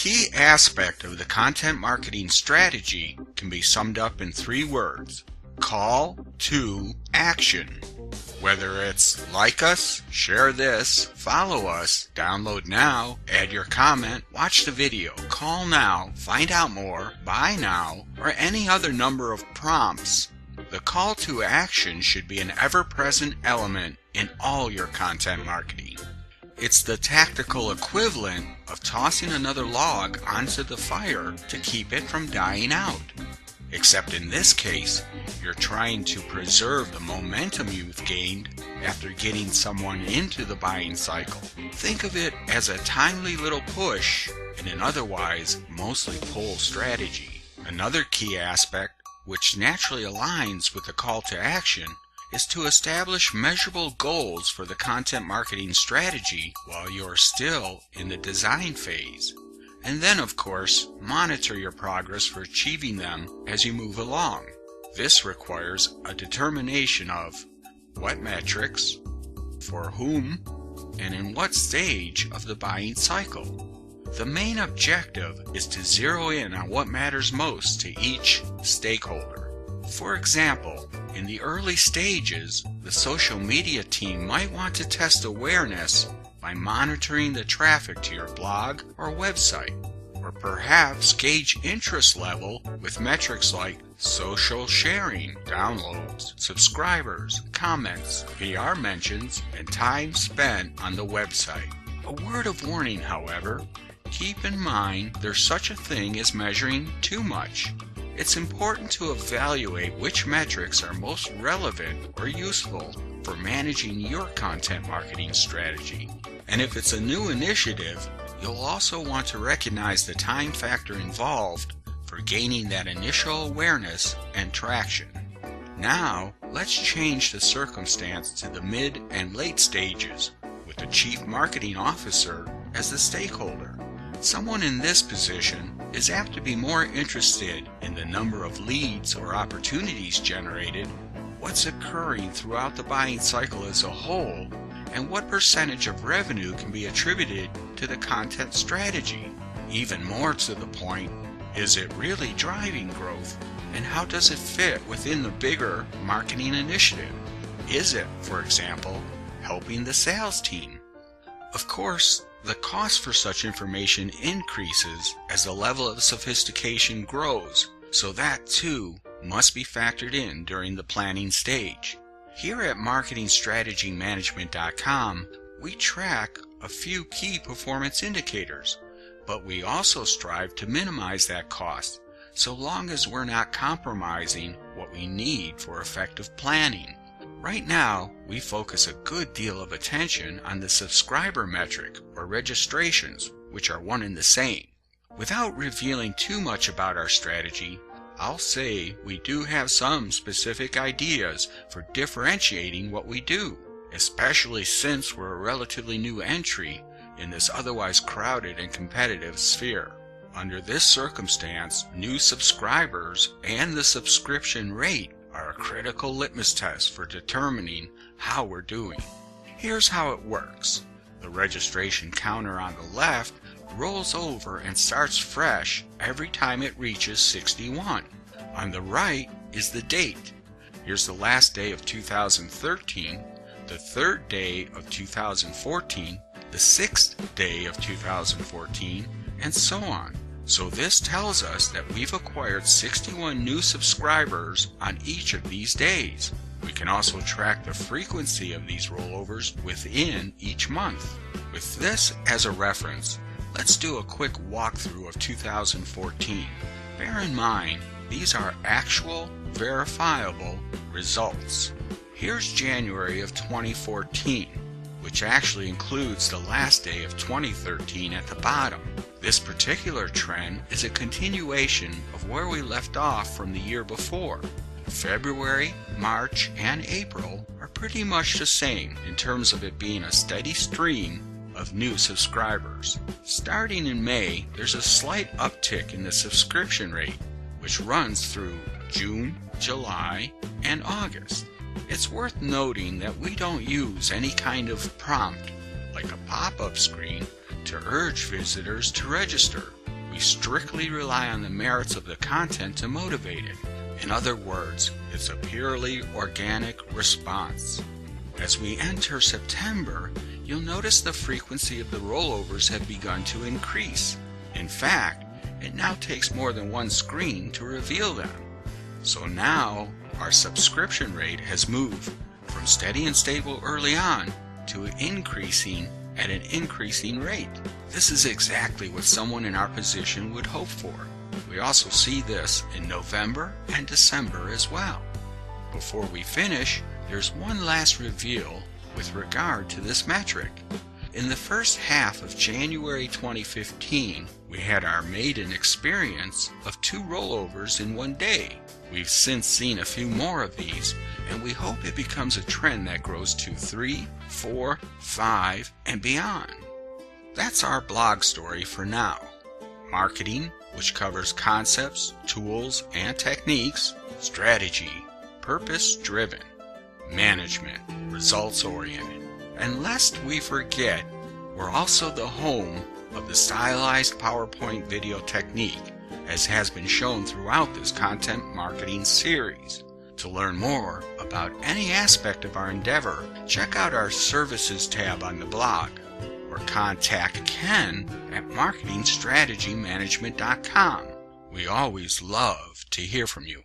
key aspect of the content marketing strategy can be summed up in 3 words: call to action. Whether it's like us, share this, follow us, download now, add your comment, watch the video, call now, find out more, buy now, or any other number of prompts, the call to action should be an ever-present element in all your content marketing. It's the tactical equivalent of tossing another log onto the fire to keep it from dying out. Except in this case, you're trying to preserve the momentum you've gained after getting someone into the buying cycle. Think of it as a timely little push in an otherwise mostly pull strategy. Another key aspect, which naturally aligns with the call to action, is to establish measurable goals for the content marketing strategy while you're still in the design phase. And then, of course, monitor your progress for achieving them as you move along. This requires a determination of what metrics, for whom, and in what stage of the buying cycle. The main objective is to zero in on what matters most to each stakeholder. For example, in the early stages, the social media team might want to test awareness by monitoring the traffic to your blog or website, or perhaps gauge interest level with metrics like social sharing, downloads, subscribers, comments, PR mentions, and time spent on the website. A word of warning, however, keep in mind there's such a thing as measuring too much. It's important to evaluate which metrics are most relevant or useful for managing your content marketing strategy. And if it's a new initiative, you'll also want to recognize the time factor involved for gaining that initial awareness and traction. Now, let's change the circumstance to the mid and late stages, with the Chief Marketing Officer as the stakeholder. Someone in this position is apt to be more interested in the number of leads or opportunities generated, what's occurring throughout the buying cycle as a whole, and what percentage of revenue can be attributed to the content strategy. Even more to the point, is it really driving growth, and how does it fit within the bigger marketing initiative? Is it, for example, helping the sales team? Of course, the cost for such information increases as the level of sophistication grows, so that too must be factored in during the planning stage. Here at marketingstrategymanagement.com, we track a few key performance indicators, but we also strive to minimize that cost, so long as we're not compromising what we need for effective planning. Right now, we focus a good deal of attention on the subscriber metric or registrations, which are one and the same. Without revealing too much about our strategy, I'll say we do have some specific ideas for differentiating what we do, especially since we're a relatively new entry in this otherwise crowded and competitive sphere. Under this circumstance, new subscribers and the subscription rate are a critical litmus test for determining how we're doing. Here's how it works. The registration counter on the left rolls over and starts fresh every time it reaches 61. On the right is the date. Here's the last day of 2013, the third day of 2014, the sixth day of 2014, and so on. So this tells us that we've acquired 61 new subscribers on each of these days. We can also track the frequency of these rollovers within each month. With this as a reference, let's do a quick walkthrough of 2014. Bear in mind, these are actual, verifiable results. Here's January of 2014, which actually includes the last day of 2013 at the bottom. This particular trend is a continuation of where we left off from the year before. February, March, and April are pretty much the same in terms of it being a steady stream of new subscribers. Starting in May, there's a slight uptick in the subscription rate, which runs through June, July, and August. It's worth noting that we don't use any kind of prompt, like a pop-up screen, to urge visitors to register. We strictly rely on the merits of the content to motivate it. In other words, it's a purely organic response. As we enter September, you'll notice the frequency of the rollovers have begun to increase. In fact, it now takes more than one screen to reveal them. So now, our subscription rate has moved from steady and stable early on to increasing at an increasing rate. This is exactly what someone in our position would hope for. We also see this in November and December as well. Before we finish, there's one last reveal with regard to this metric. In the first half of January 2015, we had our maiden experience of 2 rollovers in one day. We've since seen a few more of these, and we hope it becomes a trend that grows to 3, 4, 5, and beyond. That's our blog story for now. Marketing, which covers concepts, tools, and techniques. Strategy, purpose-driven. Management, results-oriented. And lest we forget, we're also the home of the stylized PowerPoint video technique, as has been shown throughout this content marketing series. To learn more about any aspect of our endeavor, check out our Services tab on the blog, or contact Ken at marketingstrategymanagement.com. We always love to hear from you.